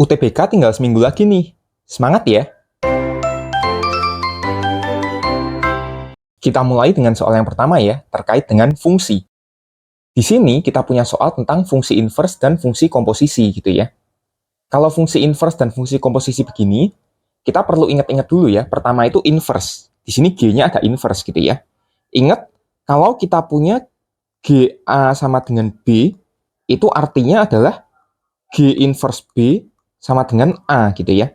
UTBK tinggal seminggu lagi nih. Semangat ya! Kita mulai dengan soal yang pertama ya, terkait dengan fungsi. Di sini kita punya soal tentang fungsi inverse dan fungsi komposisi gitu ya. Kalau fungsi inverse dan fungsi komposisi begini, kita perlu ingat-ingat dulu ya. Pertama itu inverse. Di sini G-nya ada inverse gitu ya. Ingat, kalau kita punya GA sama dengan B, itu artinya adalah G inverse B sama dengan A gitu ya.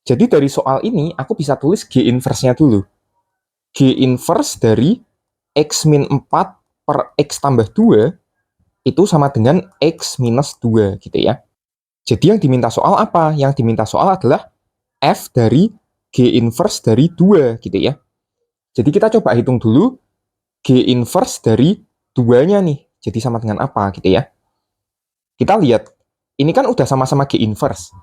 Jadi dari soal ini, aku bisa tulis G inverse-nya dulu. G inverse dari X min 4 per X tambah 2 itu sama dengan X minus 2 gitu ya. Jadi yang diminta soal apa? Yang diminta soal adalah F dari G inverse dari 2 gitu ya. Jadi kita coba hitung dulu G inverse dari 2-nya nih. Jadi sama dengan apa gitu ya. Kita lihat, ini kan udah sama-sama G inverse.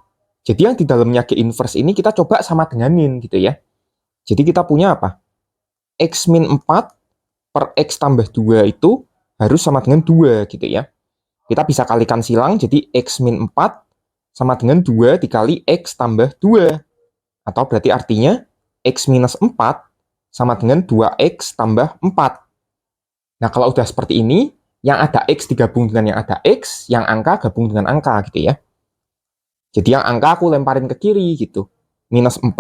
Jadi yang di dalamnya G inverse ini kita coba sama denganin gitu ya. Jadi kita punya apa? X min 4 per X tambah 2 itu harus sama dengan 2 gitu ya. Kita bisa kalikan silang, jadi X min 4 sama dengan 2 dikali X tambah 2. Atau berarti artinya X minus 4 sama dengan 2X tambah 4. Nah kalau udah seperti ini, yang ada X digabung dengan yang ada X, yang angka gabung dengan angka gitu ya. Jadi yang angka aku lemparin ke kiri gitu. Minus 4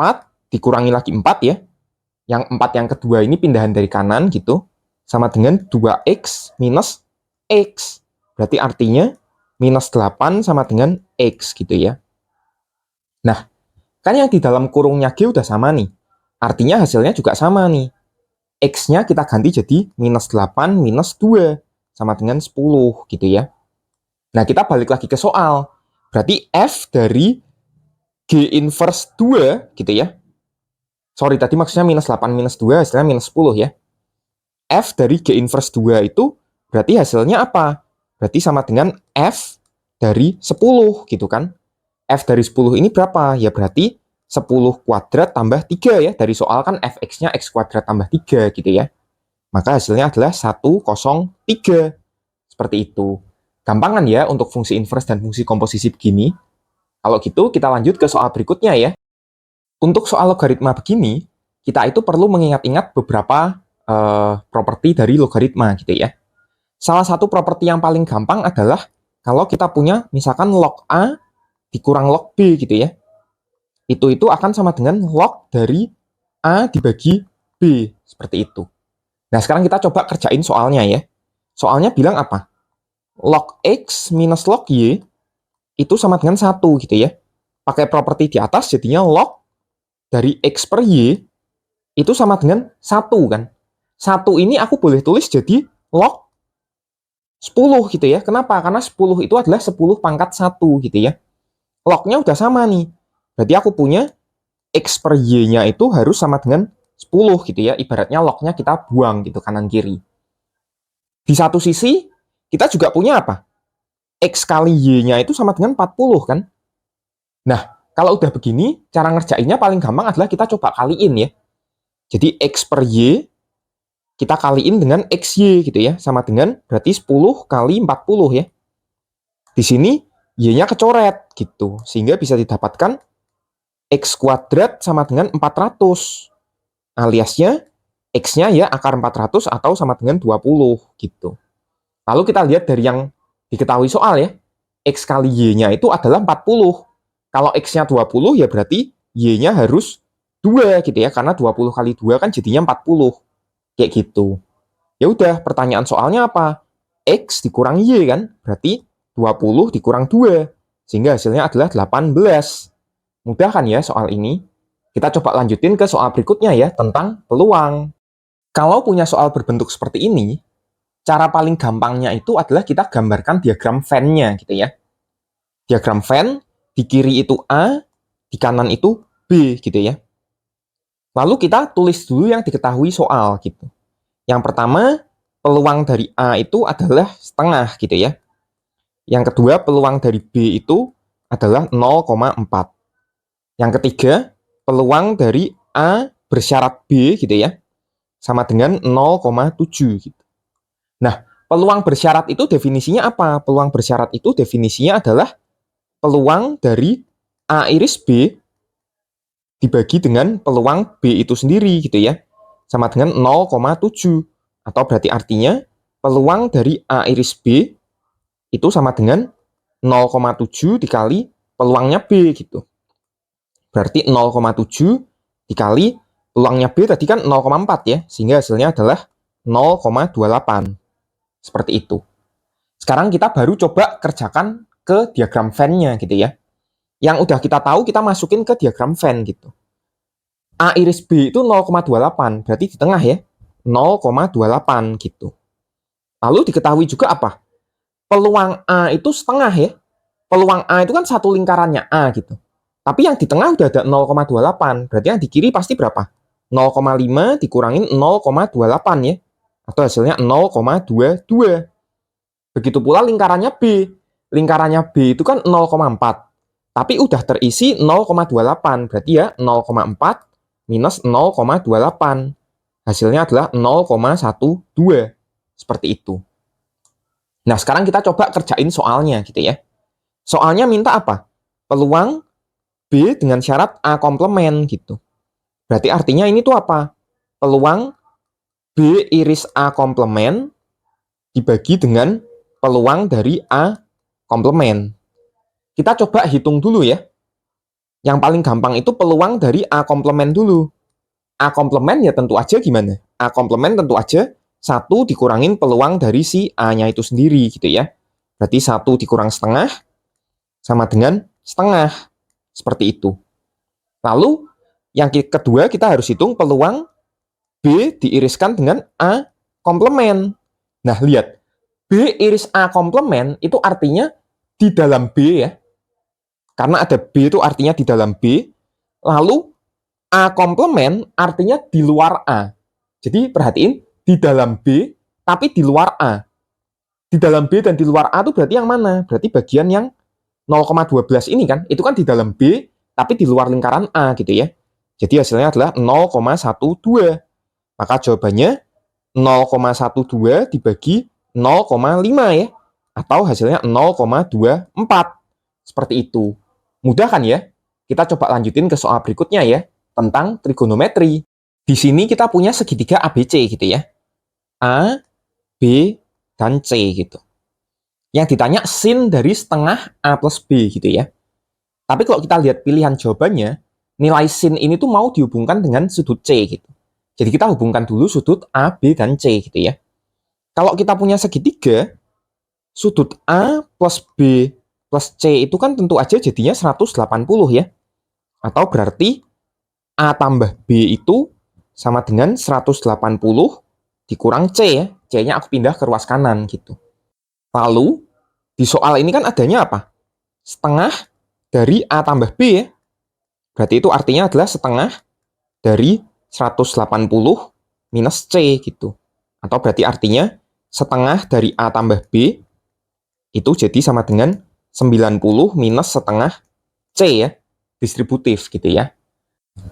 dikurangi lagi 4 ya. Yang 4 yang kedua ini pindahan dari kanan gitu. Sama dengan 2X minus X. Berarti artinya minus 8 sama dengan X gitu ya. Nah, kan yang di dalam kurungnya G udah sama nih. Artinya hasilnya juga sama nih. X-nya kita ganti jadi minus 8 minus 2. Sama dengan 10 gitu ya. Nah, kita balik lagi ke soal. Berarti F dari G inverse 2 gitu ya. Sorry, tadi maksudnya minus 8 minus 2 hasilnya minus 10 ya. F dari G inverse 2 itu berarti hasilnya apa? Berarti sama dengan F dari 10 gitu kan. F dari 10 ini berapa? Ya berarti 10 kuadrat tambah 3 ya. Dari soal kan Fx-nya X kuadrat tambah 3 gitu ya. Maka hasilnya adalah 103. Seperti itu. Gampangan ya untuk fungsi inverse dan fungsi komposisi begini. Kalau gitu kita lanjut ke soal berikutnya ya. Untuk soal logaritma begini, kita itu perlu mengingat-ingat beberapa properti dari logaritma gitu ya. Salah satu properti yang paling gampang adalah kalau kita punya misalkan log A dikurang log B gitu ya. Itu akan sama dengan log dari A dibagi B. Seperti itu. Nah sekarang kita coba kerjain soalnya ya. Soalnya bilang apa? Log X minus log Y itu sama dengan 1 gitu ya. Pakai properti di atas jadinya log dari X per Y itu sama dengan 1 kan. 1 ini aku boleh tulis jadi log 10 gitu ya. Kenapa? Karena 10 itu adalah 10 pangkat 1 gitu ya. Lognya udah sama nih. Berarti aku punya X per Y-nya itu harus sama dengan 10 gitu ya. Ibaratnya lognya kita buang gitu kanan kiri. Di satu sisi, kita juga punya apa? X kali Y-nya itu sama dengan 40 kan. Nah, kalau udah begini, cara ngerjainnya paling gampang adalah kita coba kaliin ya. Jadi X per Y, kita kaliin dengan XY gitu ya. Sama dengan berarti 10 kali 40 ya. Di sini Y-nya kecoret gitu. Sehingga bisa didapatkan X kuadrat sama dengan 400. Aliasnya X-nya ya akar 400 atau sama dengan 20 gitu. Lalu kita lihat dari yang diketahui soal ya. X kali Y-nya itu adalah 40. Kalau X-nya 20 ya berarti Y-nya harus 2 gitu ya. Karena 20 kali 2 kan jadinya 40. Kayak gitu. Ya udah, pertanyaan soalnya apa? X dikurang Y kan? Berarti 20 dikurang 2. Sehingga hasilnya adalah 18. Mudah kan ya soal ini? Kita coba lanjutin ke soal berikutnya ya, tentang peluang. Kalau punya soal berbentuk seperti ini, cara paling gampangnya itu adalah kita gambarkan diagram Venn-nya gitu ya. Diagram Venn, di kiri itu A, di kanan itu B gitu ya. Lalu kita tulis dulu yang diketahui soal gitu. Yang pertama, peluang dari A itu adalah setengah gitu ya. Yang kedua, peluang dari B itu adalah 0,4. Yang ketiga, peluang dari A bersyarat B gitu ya, sama dengan 0,7 gitu. Nah, peluang bersyarat itu definisinya apa? Peluang bersyarat itu definisinya adalah peluang dari A iris B dibagi dengan peluang B itu sendiri gitu ya. Sama dengan 0,7. Atau berarti artinya peluang dari A iris B itu sama dengan 0,7 dikali peluangnya B gitu. Berarti 0,7 dikali peluangnya B tadi kan 0,4 ya. Sehingga hasilnya adalah 0,28. Seperti itu. Sekarang kita baru coba kerjakan ke diagram Venn-nya gitu ya. Yang udah kita tahu kita masukin ke diagram Venn gitu. A iris B itu 0,28, berarti di tengah ya. 0,28 gitu. Lalu diketahui juga apa? Peluang A itu setengah ya. Peluang A itu kan satu lingkarannya A gitu. Tapi yang di tengah udah ada 0,28, berarti yang di kiri pasti berapa? 0,5 dikurangin 0,28 ya. Atau hasilnya 0,22. Begitu pula lingkarannya B. Lingkarannya B itu kan 0,4. Tapi udah terisi 0,28. Berarti ya 0,4 minus 0,28. Hasilnya adalah 0,12. Seperti itu. Nah, sekarang kita coba kerjain soalnya gitu ya. Soalnya minta apa? Peluang B dengan syarat A komplement gitu. Berarti artinya ini tuh apa? Peluang B iris A komplement dibagi dengan peluang dari A komplement. Kita coba hitung dulu ya. Yang paling gampang itu peluang dari A komplement dulu. A komplement ya tentu aja gimana? A komplement tentu aja 1 dikurangin peluang dari si A-nya itu sendiri gitu ya. Berarti 1 dikurang setengah sama dengan setengah. Seperti itu. Lalu yang kedua kita harus hitung peluang B diiriskan dengan A komplement. Nah lihat, B iris A komplement itu artinya di dalam B ya. Karena ada B itu artinya di dalam B. Lalu A komplement artinya di luar A. Jadi perhatiin, di dalam B tapi di luar A. Di dalam B dan di luar A itu berarti yang mana? Berarti bagian yang 0,12 ini kan, itu kan di dalam B tapi di luar lingkaran A gitu ya. Jadi hasilnya adalah 0,12. Maka jawabannya 0,12 dibagi 0,5 ya. Atau hasilnya 0,24. Seperti itu. Mudah kan ya? Kita coba lanjutin ke soal berikutnya ya. Tentang trigonometri. Di sini kita punya segitiga ABC gitu ya. A, B, dan C gitu. Yang ditanya sin dari setengah A plus B gitu ya. Tapi kalau kita lihat pilihan jawabannya, nilai sin ini tuh mau dihubungkan dengan sudut C gitu. Jadi kita hubungkan dulu sudut A, B, dan C gitu ya. Kalau kita punya segitiga, sudut A plus B plus C itu kan tentu aja jadinya 180 ya. Atau berarti A tambah B itu sama dengan 180 dikurang C ya. C-nya aku pindah ke ruas kanan gitu. Lalu, di soal ini kan adanya apa? Setengah dari A tambah B ya. Berarti itu artinya adalah setengah dari 180 minus C gitu. Atau berarti artinya setengah dari A tambah B itu jadi sama dengan 90 minus setengah C ya. Distributif gitu ya.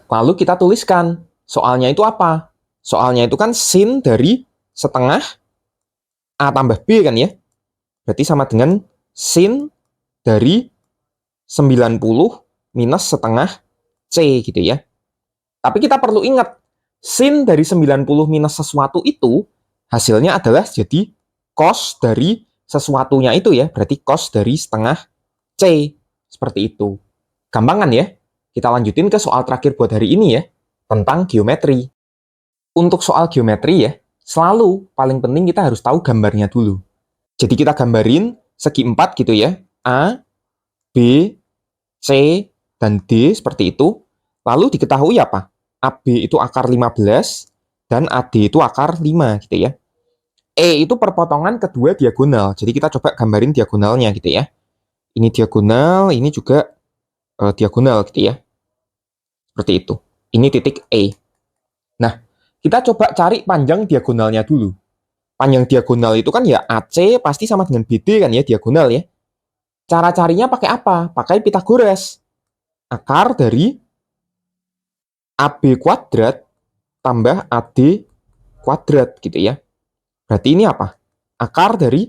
Lalu kita tuliskan soalnya itu apa? Soalnya itu kan sin dari setengah A tambah B kan ya. Berarti sama dengan sin dari 90 minus setengah C gitu ya. Tapi kita perlu ingat, sin dari 90 minus sesuatu itu hasilnya adalah jadi cos dari sesuatunya itu ya. Berarti cos dari setengah C. Seperti itu. Gampang kan ya? Kita lanjutin ke soal terakhir buat hari ini ya. Tentang geometri. Untuk soal geometri ya, selalu paling penting kita harus tahu gambarnya dulu. Jadi kita gambarin segi 4 gitu ya. A, B, C, dan D seperti itu. Lalu diketahui apa? AB itu akar 15 dan AD itu akar 5 gitu ya. E itu perpotongan kedua diagonal. Jadi kita coba gambarin diagonalnya gitu ya. Ini diagonal, ini juga diagonal gitu ya. Seperti itu. Ini titik E. Nah, kita coba cari panjang diagonalnya dulu. Panjang diagonal itu kan ya AC pasti sama dengan BD kan ya, diagonal ya. Cara carinya pakai apa? Pakai Pythagoras. Akar dari AB kuadrat tambah AD kuadrat gitu ya. Berarti ini apa? Akar dari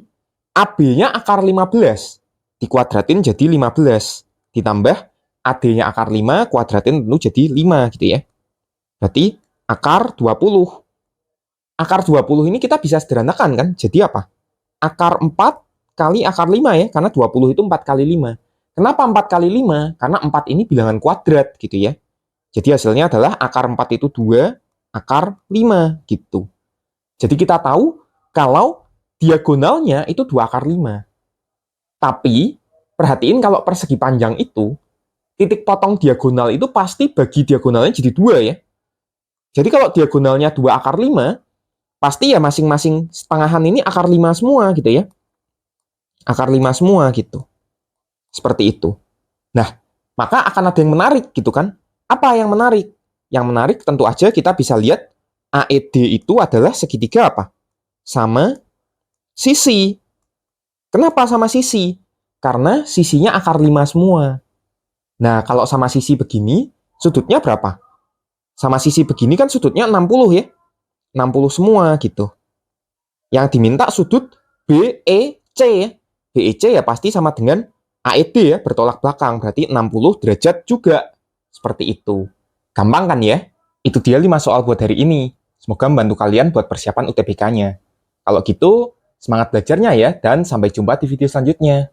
AB-nya akar 15. Dikuadratin jadi 15. Ditambah AD-nya akar 5, kuadratin tentu jadi 5 gitu ya. Berarti akar 20. Akar 20 ini kita bisa sederhanakan kan? Jadi apa? Akar 4 kali akar 5 ya, karena 20 itu 4 kali 5. Kenapa 4 kali 5? Karena 4 ini bilangan kuadrat gitu ya. Jadi hasilnya adalah akar 4 itu 2, akar 5 gitu. Jadi kita tahu kalau diagonalnya itu 2 akar 5. Tapi perhatiin kalau persegi panjang itu, titik potong diagonal itu pasti bagi diagonalnya jadi 2 ya. Jadi kalau diagonalnya 2 akar 5, pasti ya masing-masing setengahan ini akar 5 semua gitu ya. Akar 5 semua gitu. Seperti itu. Nah, maka akan ada yang menarik gitu kan. Apa yang menarik? Yang menarik tentu aja kita bisa lihat AED itu adalah segitiga apa? Sama sisi. Kenapa sama sisi? Karena sisinya akar 5 semua. Nah, kalau sama sisi begini, sudutnya berapa? Sama sisi begini kan sudutnya 60 ya. 60 semua gitu. Yang diminta sudut BEC ya. BEC ya pasti sama dengan AED ya, bertolak belakang. Berarti 60 derajat juga. Seperti itu. Gampang kan ya? Itu dia 5 soal buat hari ini. Semoga membantu kalian buat persiapan UTBK-nya. Kalau gitu, semangat belajarnya ya, dan sampai jumpa di video selanjutnya.